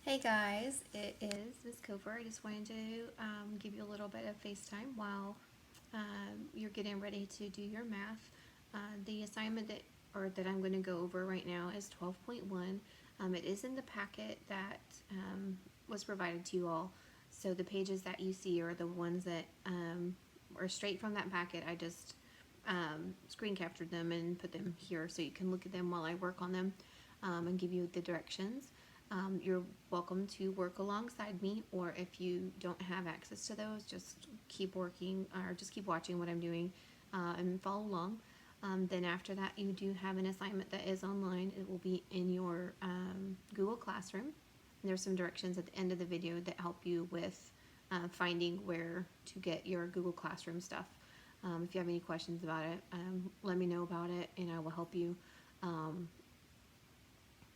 Hey guys, it is Miss Cofer. I just wanted to give you a little bit of FaceTime while you're getting ready to do your math. The assignment that I'm going to go over right now is 12.1. It is in the packet that was provided to you all. So the pages that you see are the ones that are straight from that packet. I just screen captured them and put them here so you can look at them while I work on them and give you the directions. You're welcome to work alongside me, or if you don't have access to those, just keep working or just keep watching what I'm doing and follow along. Then after that, you do have an assignment that is online. It will be in your Google Classroom. There's some directions at the end of the video that help you with finding where to get your Google Classroom stuff. If you have any questions about it, let me know about it and I will help you.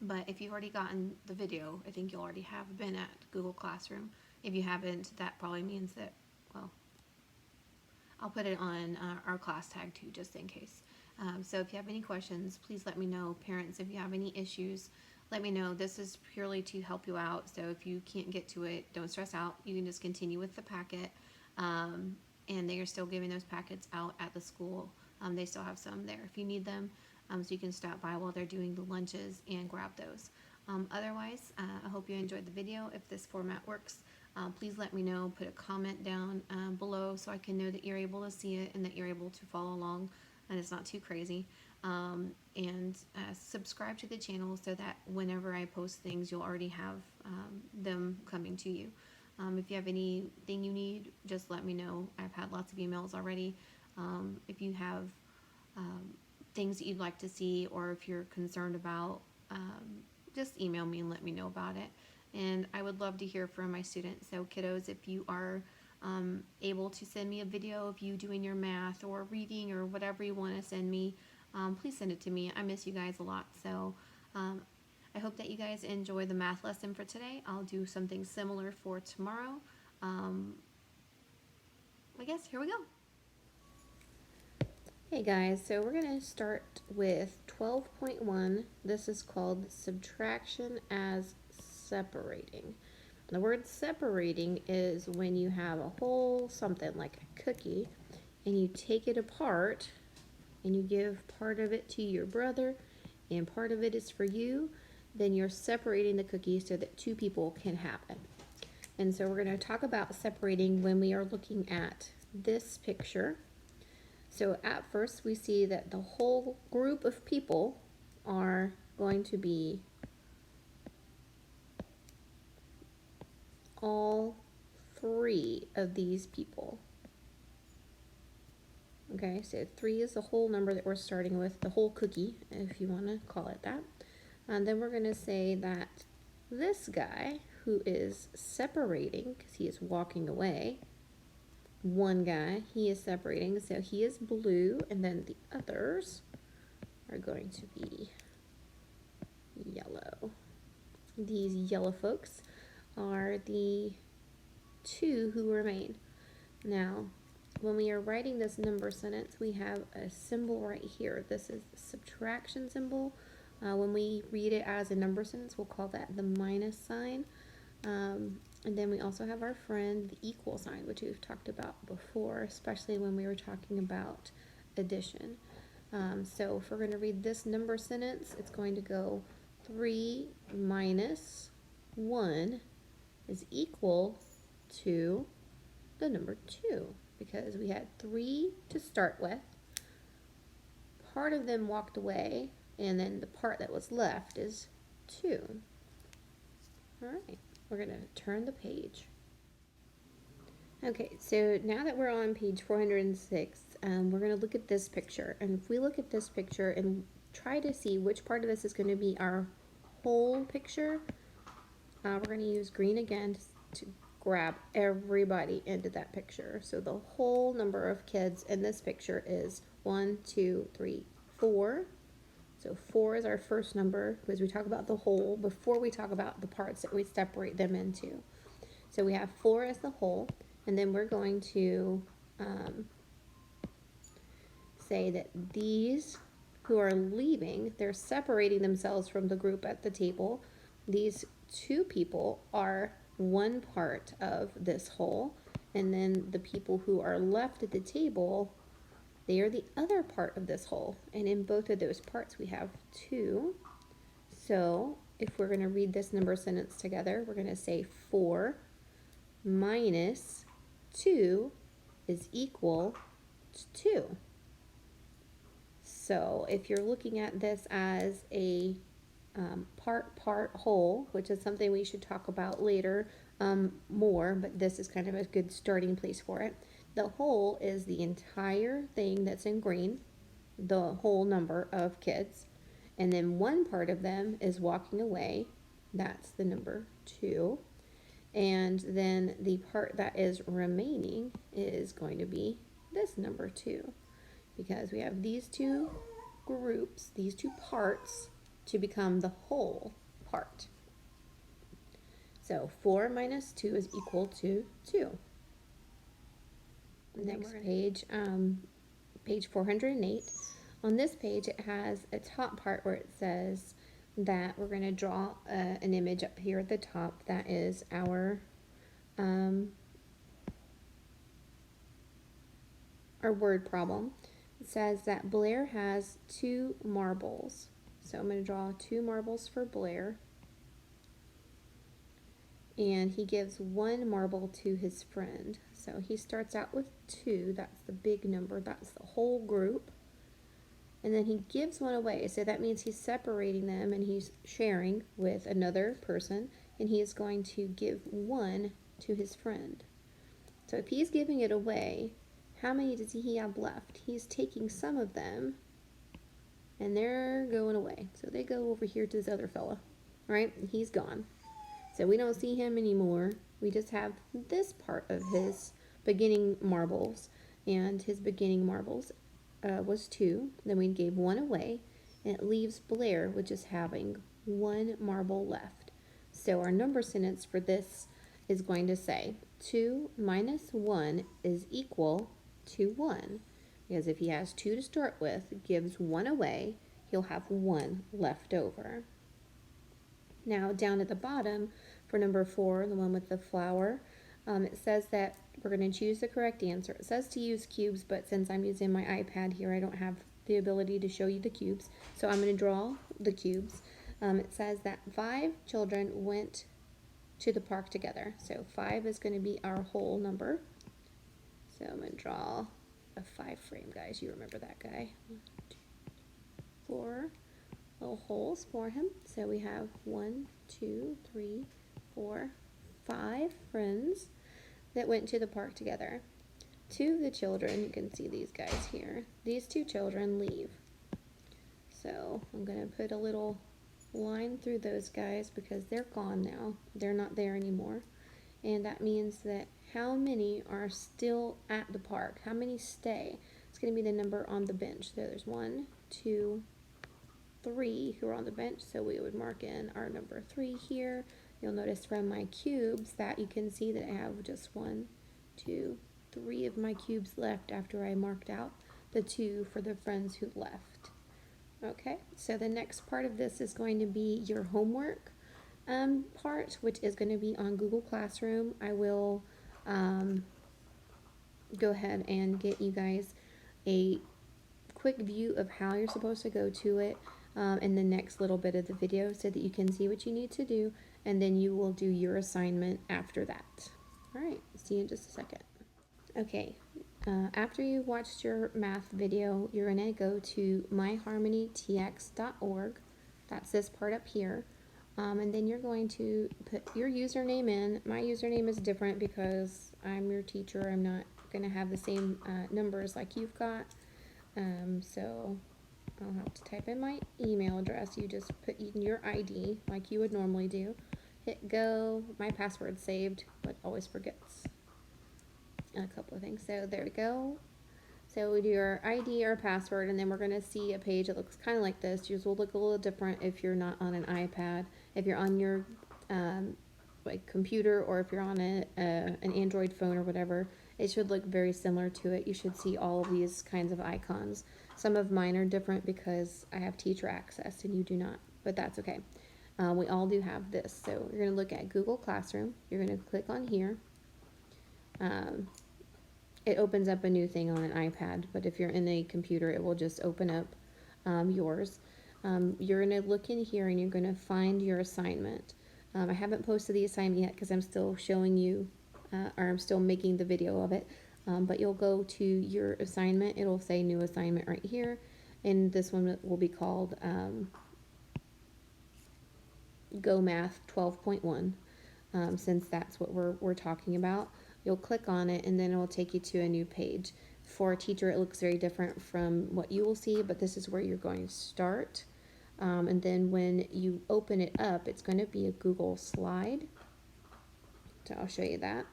But if you've already gotten the video, I think you'll already have been at Google Classroom. If you haven't, that probably means that, well, I'll put it on our class tag too, just in case. So if you have any questions, please let me know. Parents, if you have any issues, let me know. This is purely to help you out. So if you can't get to it, don't stress out. You can just continue with the packet. And they are still giving those packets out at the school. They still have some there if you need them. So you can stop by while they're doing the lunches and grab those. Otherwise, I hope you enjoyed the video. If this format works, please let me know. Put a comment down below so I can know that you're able to see it and that you're able to follow along and it's not too crazy. And subscribe to the channel so that whenever I post things, you'll already have them coming to you. If you have anything you need, just let me know. I've had lots of emails already. If you have things that you'd like to see, or if you're concerned about, just email me and let me know about it. And I would love to hear from my students. So kiddos, if you are able to send me a video of you doing your math or reading or whatever you want to send me, please send it to me. I miss you guys a lot. So I hope that you guys enjoy the math lesson for today. I'll do something similar for tomorrow. I guess here we go. Hey guys, so we're going to start with 12.1. This is called subtraction as separating. The word separating is when you have a whole something like a cookie and you take it apart and you give part of it to your brother and part of it is for you, then you're separating the cookie so that two people can have it. And so we're going to talk about separating when we are looking at this picture. So at first we see that the whole group of people are going to be all three of these people. Okay, so 3 is the whole number that we're starting with, the whole cookie, if you want to call it that. And then we're going to say that this guy who is separating, because he is walking away, one guy, he is separating, so he is blue, and then the others are going to be yellow. These yellow folks are the 2 who remain. Now, when we are writing this number sentence, we have a symbol right here. This is the subtraction symbol. When we read it as a number sentence, we'll call that the minus sign. And then we also have our friend, the equal sign, which we've talked about before, especially when we were talking about addition. So if we're going to read this number sentence, it's going to go 3 minus 1 is equal to the number 2, because we had 3 to start with. Part of them walked away, and then the part that was left is 2. All right. We're going to turn the page. Okay, so now that we're on page 406, we're going to look at this picture. And if we look at this picture and try to see which part of this is going to be our whole picture, we're going to use green again to grab everybody into that picture. So the whole number of kids in this picture is 1, 2, 3, 4. So 4 is our first number because we talk about the whole before we talk about the parts that we separate them into. So we have 4 as the whole, and then we're going to say that these who are leaving, they're separating themselves from the group at the table. These 2 people are one part of this whole, and then the people who are left at the table, they are the other part of this whole. And in both of those parts, we have 2. So if we're going to read this number sentence together, we're going to say 4 minus 2 is equal to 2. So if you're looking at this as a part whole, which is something we should talk about later more, but this is kind of a good starting place for it. The whole is the entire thing that's in green, the whole number of kids, and then one part of them is walking away, that's the number 2, and then the part that is remaining is going to be this number 2, because we have these 2 groups, these 2 parts, to become the whole part. So 4 minus 2 is equal to 2. Next page, page 408. On this page, it has a top part where it says that we're going to draw an image up here at the top that is our word problem. It says that Blair has 2 marbles. So I'm going to draw 2 marbles for Blair. And he gives 1 marble to his friend. So he starts out with 2. That's the big number. That's the whole group. And then he gives 1 away. So that means he's separating them and he's sharing with another person. And he is going to give 1 to his friend. So if he's giving it away, how many does he have left? He's taking some of them and they're going away. So they go over here to this other fella, right? He's gone. So we don't see him anymore. We just have this part of his beginning marbles, and his beginning marbles was 2. Then we gave 1 away, and it leaves Blair with just having 1 marble left. So our number sentence for this is going to say 2 minus 1 is equal to 1. Because if he has 2 to start with, gives 1 away, he'll have 1 left over. Now down at the bottom for number 4, the one with the flower, it says that we're going to choose the correct answer. It says to use cubes, but since I'm using my iPad here, I don't have the ability to show you the cubes. So I'm going to draw the cubes. It says that 5 children went to the park together. So 5 is going to be our whole number. So I'm going to draw a 5 frame, guys. You remember that guy. 1, 2, 4 little holes for him. So we have 1, 2, 3, 4, 5 friends that went to the park together. 2 of the children, you can see these guys here, these 2 children leave. So I'm going to put a little line through those guys because they're gone now. They're not there anymore. And that means that how many are still at the park? How many stay? It's going to be the number on the bench. So there's 1, 2, 3 who are on the bench. So we would mark in our number 3 here. You'll notice from my cubes that you can see that I have just 1, 2, 3 of my cubes left after I marked out the 2 for the friends who left. Okay, so the next part of this is going to be your homework part, which is going to be on Google Classroom. I will go ahead and get you guys a quick view of how you're supposed to go to it in the next little bit of the video so that you can see what you need to do, and then you will do your assignment after that. All right, see you in just a second. Okay, after you've watched your math video, you're going to go to myharmonytx.org. That's this part up here. And then you're going to put your username in. My username is different because I'm your teacher. I'm not going to have the same numbers like you've got. So I'll have to type in my email address. You just put in your ID like you would normally do. Hit go. My password's saved, but always forgets a couple of things. So there we go. So we do your ID or password, and then we're going to see a page that looks kind of like this. Yours will look a little different if you're not on an iPad. If you're on your like computer, or if you're on an Android phone or whatever, it should look very similar to it. You should see all of these kinds of icons. Some of mine are different because I have teacher access and you do not, but that's okay. We all do have this. So you're going to look at Google Classroom. You're going to click on here. It opens up a new thing on an iPad, but if you're in a computer, it will just open up yours. You're going to look in here and you're going to find your assignment. I haven't posted the assignment yet because I'm still showing you, or I'm still making the video of it. But you'll go to your assignment. It'll say new assignment right here. And this one will be called Go Math 12.1, since that's what we're talking about. You'll click on it and then it will take you to a new page. For a teacher, it looks very different from what you will see, but this is where you're going to start. And then when you open it up, it's going to be a Google slide. So I'll show you that.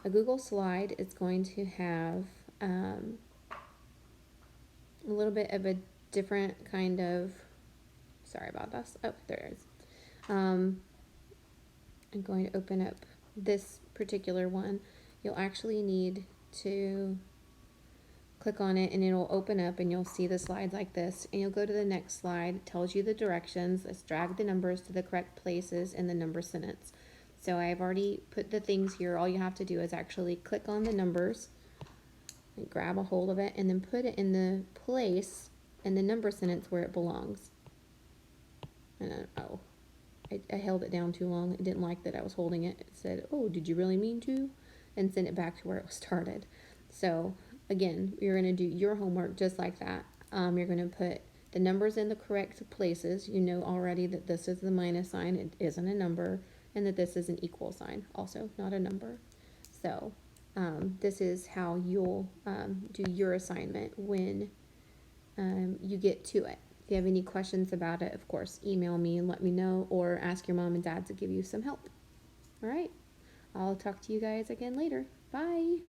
A Google slide is going to have a little bit of a different kind of, sorry about this. Oh, there it is. I'm going to open up this particular one. You'll actually need to click on it and it'll open up and you'll see the slides like this, and you'll go to the next slide. It tells you the directions. Let's drag the numbers to the correct places in the number sentence. So I've already put the things here. All you have to do is actually click on the numbers and grab a hold of it and then put it in the place in the number sentence where it belongs. And then, I held it down too long. It didn't like that I was holding it. It said, oh, did you really mean to? And send it back to where it was started. So again, you're going to do your homework just like that. You're going to put the numbers in the correct places. You know already that this is the minus sign. It isn't a number. And that this is an equal sign, also not a number. So this is how you'll do your assignment when you get to it. If you have any questions about it, of course, email me and let me know, or ask your mom and dad to give you some help. All right. I'll talk to you guys again later. Bye.